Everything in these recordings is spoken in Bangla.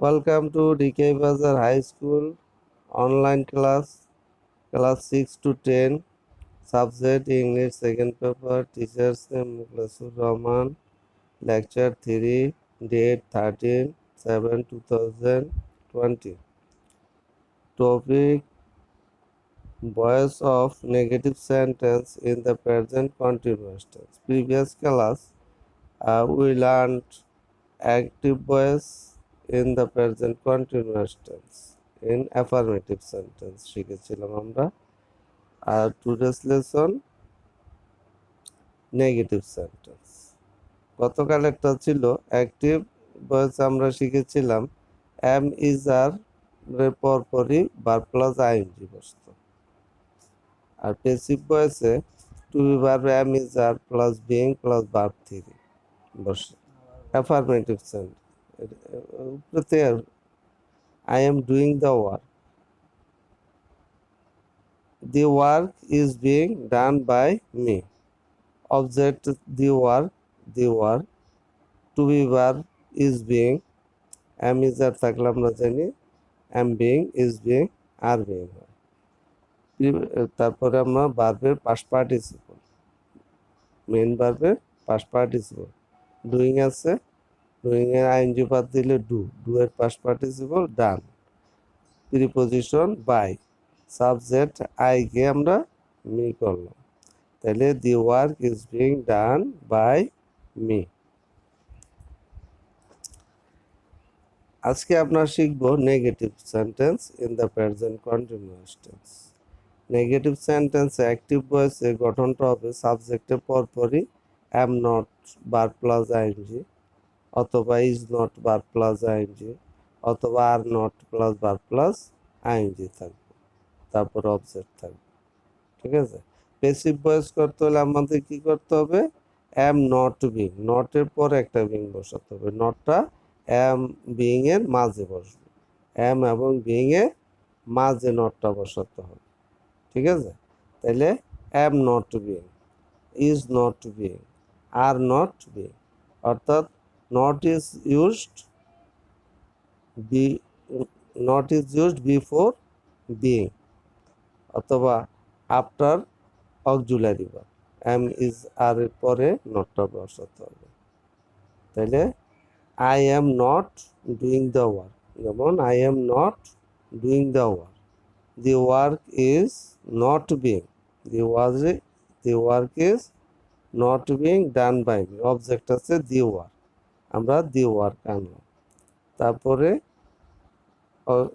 Welcome to DK Bazar High School online class 6 to 10, subject English second paper, teachers name Muklasur Rahman, lecture 3, date 13/7/2020. Topic: voice of negative sentence in the present continuous tense. Previous class, we learned active voice in the present continuous tense in affirmative sentence শিখেছিলাম আমরা। আর টুডেস লেসন নেগেটিভ সেন্টেন্স। গতকাল একটা ছিল অ্যাক্টিভ ভয়েস, আমরা শিখেছিলাম এম ইজ আর পরপরই ভার্ব প্লাস আইএনজি বসতো। আর প্যাসিভ ভয়েসে to be verb am is are plus being plus verb three বসে। Affirmative sentence I am doing the work. The work is being done by me. Object the work. To be verb is being. Am is আর থাকলে আমরা জানি am being is being are being হয়। তারপরে আমরা ভার্বের পাস্ট পার্টিসিপল, মেইন ভার্বের পাস্ট পার্টিসিপল ডুইং আছে, ডুইং এর আইএনজি বাদ দিলে ডু এর past participle done, preposition by, subject I কে আমরা মি করলাম, তাহলে the work is being done by me. আজকে আমরা শিখব negative sentence in the present continuous tense. Negative sentence active ভয়েসে গঠনটা হবে সাবজেক্টের পরপরই am not verb plus ING, অথবা is not verb plus ING, অথবা are not plus verb plus ING থাকবে, তারপর অবজেক্ট থাকবে। ঠিক আছে। প্যাসিভ ভয়েস করতে হলে আমাদের কি করতে হবে? অ্যাম নট বিং, নটের পর একটা বিং বসাতে হবে, নটটা অ্যাম বিং এর মাঝে বসবে, অ্যাম এবং বিং এর মাঝে নটটা বসাতে হবে। ঠিক আছে। তাহলে am not being, is not being, are not being, অর্থাৎ not is used be, not is used before being, অথবা after auxiliary verb, am is are এর পরে নটটা বসাতে হবে। তাহলে I am not doing the work, যেমন I am not doing the work, the work is not being, the work is not being done by me, object আছে দি ওয়ার্ক, আমরা দি ওয়ার্ক আনলাম। তারপরে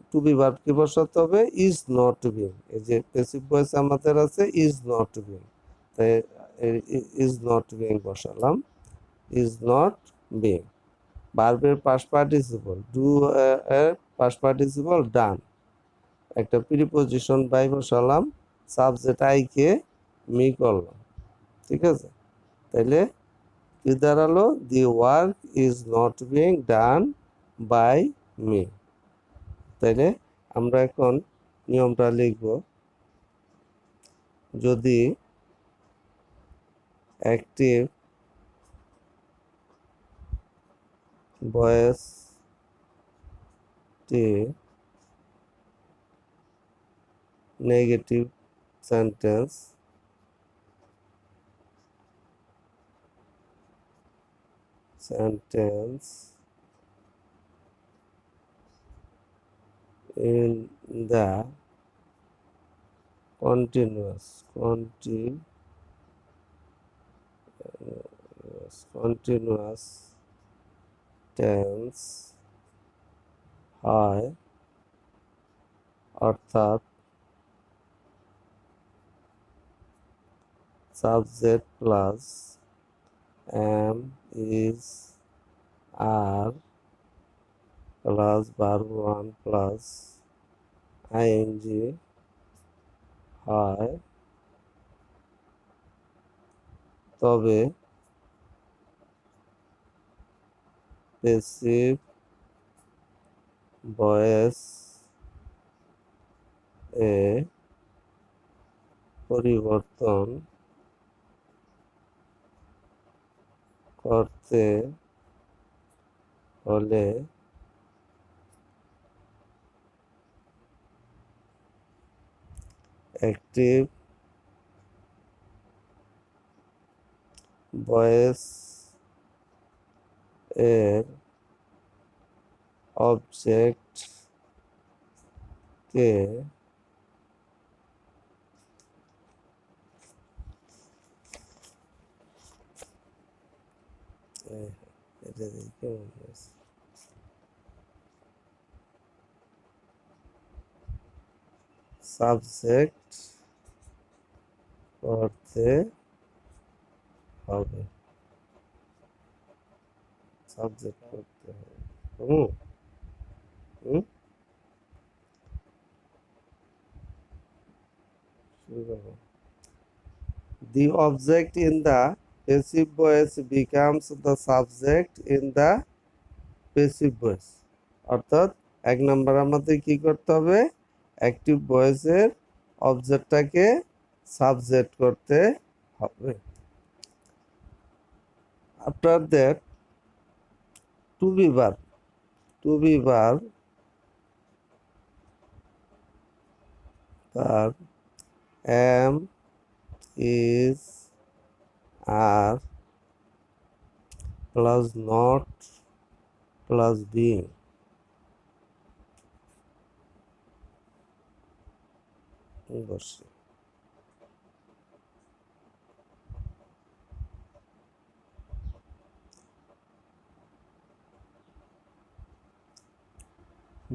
টু বি ভার্ব কি বসাতে হবে? ইজ নট বিং, এই যে প্যাসিভ ভয়েস আমাদের আছে ইজ নট বিং, তাই ইজ নট বিং বসালাম, ইজ নট বিং। ভার্বের পাস্ট পার্টিসিপল ডু এর পাস্ট পার্টিসিপল ডান, একটা প্রিপোজিশন বাই বসালাম, সাবজেক্ট আই কে মি করলাম। ঠিক আছে। তাইলে কি দাঁড়ালো? The work is not being done by me. তাইলে আমরা এখন নিয়মটা লিখব। যদি অ্যাক্টিভ ভয়েসটি negative sentence in the continuous tense হয়, অর্থাৎ subject plus am is are plus verb one plus ING হয়, তবে প্যাসিভ ভয়েস এ পরিবর্তন করতে হলে অ্যাক্টিভ ভয়েস এর অবজেক্ট কে এটা দেখে মনে হয়েছে সাবজেক্ট করতে হবে, সাবজেক্ট করতে হবে। হুম হুম শুরু করবো। The object in the passive voice becomes the subject in the passive voice। অর্থাৎ এক নম্বর আমাদের কি করতে হবে, অ্যাক্টিভ ভয়েসের অবজেক্টটাকে সাবজেক্ট করতে হবে। After that to be verb, to be verb verb am, is, are plus not plus being। বসে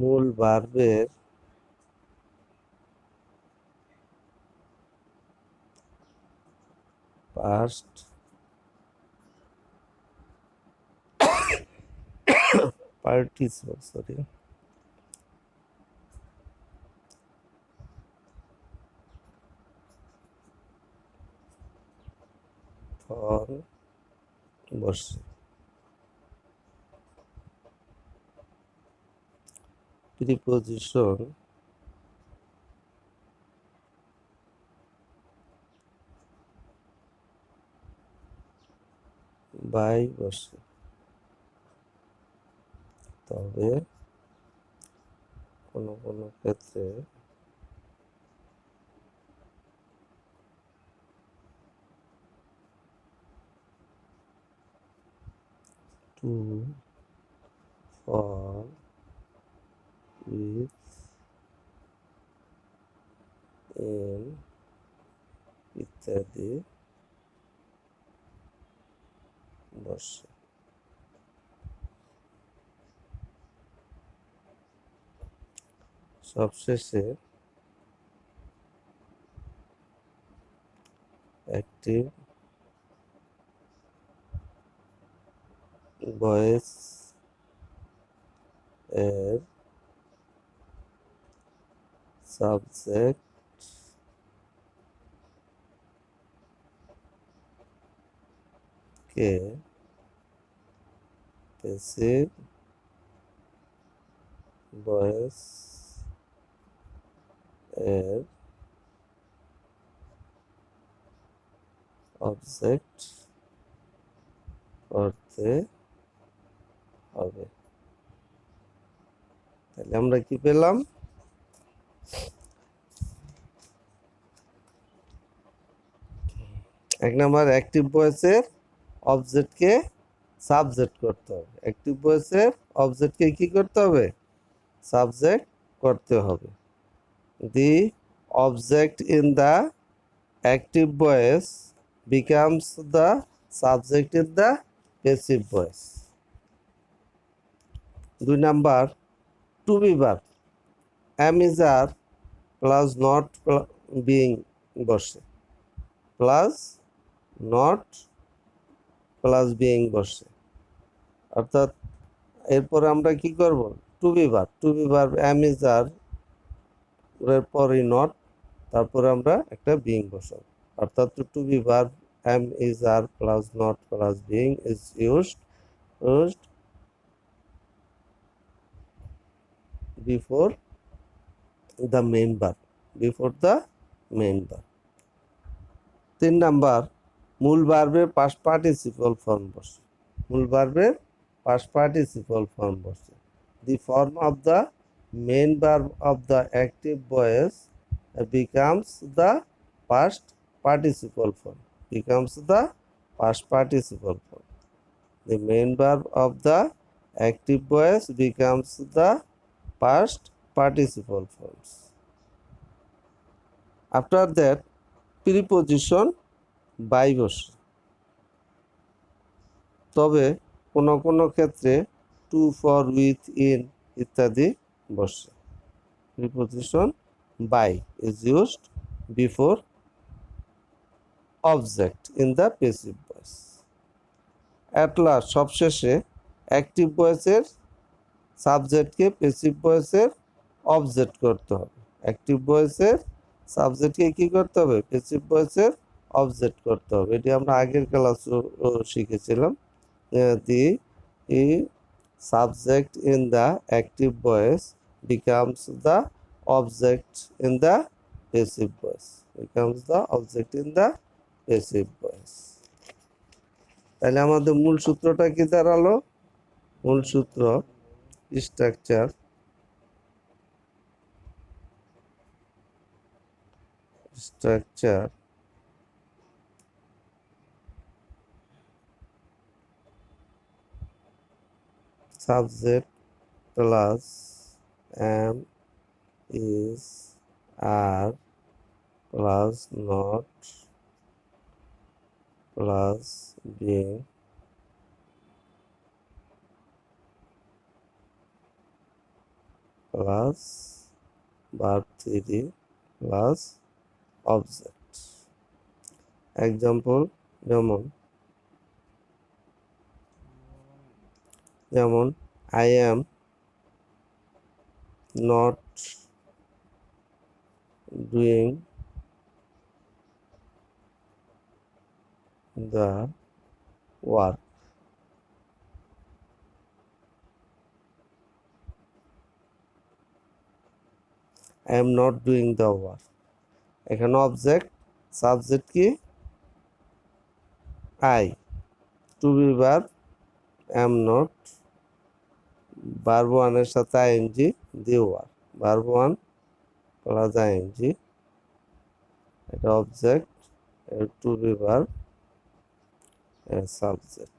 মূল ভার্বের পাস্ট পার্টিসিপল ফর বসে প্রিপোজিশন বাই বসে, তবে কোনো কোনো ক্ষেত্রে টু, ফর, উইথ, ইন ইত্যাদি বসে। সবশেষে অ্যাক্টিভ ভয়েস এর সাবজেক্ট কে প্যাসিভ ভয়েস এর অবজেক্ট করতে হবে। তাহলে আমরা কি পেলাম, এক নম্বর অ্যাক্টিভ ভয়েসের অবজেক্টকে সাবজেক্ট করতে হবে, অ্যাক্টিভ ভয়েসের অবজেক্টকে কি করতে হবে, সাবজেক্ট করতে হবে। The object in the active voice becomes the subject in the passive voice. দুই number to be verb am is are plus not being বসে, প্লাস নট প্লাস বিং বসে। অর্থাৎ এরপরে আমরা কি করব, to be verb, to be verb am is are এর পরে নট, তারপরে আমরা একটা বিং বসাবো। অর্থাৎ to be verb am is are plus not plus being is used before the main verb, before the main verb। তিন নাম্বার মূল ভার্বের পাস্ট পার্টিসিপল ফর্ম বসে, মূল ভার্বের পাস্ট পার্টিসিপল ফর্ম বসে। The form of the main verb of the active voice becomes the past participle form. Becomes the past participle form. The main verb of the active voice becomes the past participle forms. After that, preposition by বসে, তবে কোনো কোনো ক্ষেত্রে টু, ফর, উইথ, ইন ইত্যাদি বসে। Preposition by is used before object in the passive voice. At last, সবশেষে অ্যাক্টিভ ভয়েসের সাবজেক্টকে পেসিভ ভয়েসের অবজেক্ট করতে হবে। অ্যাক্টিভ ভয়েসের সাবজেক্টকে কি করতে হবে? পেসিভ ভয়েসের অবজেক্ট করতে হবে। এটি আমরা আগের ক্লাসও শিখেছিলাম। দি subject in the active voice becomes the object in the passive voice. Becomes the object in the passive voice. তাহলে আমাদের মূল সূত্রটা কি দাঁড়ালো? মূল সূত্র structure subject plus am, is, are plus not plus being plus verb 3 plus object. Example, যেমন I am not doing the work. I am not doing the work. এখানে অবজেক্ট, সাবজেক্ট কি? I. To be verb am not, verb 1 এর সাথে ing, the work. Verb 1 plus ing, এটা object, to be verb, subject.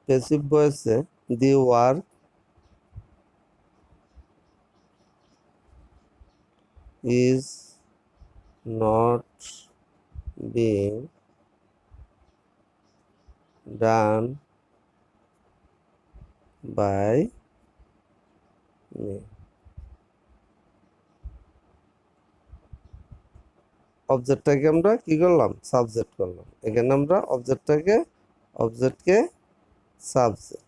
Passive ভয়েসে the work is not being done by me. অবজেক্টটাকে আমরা কি করলাম? সাবজেক্ট করলাম। এখানে আমরা অবজেক্টকে সাবজেক্ট,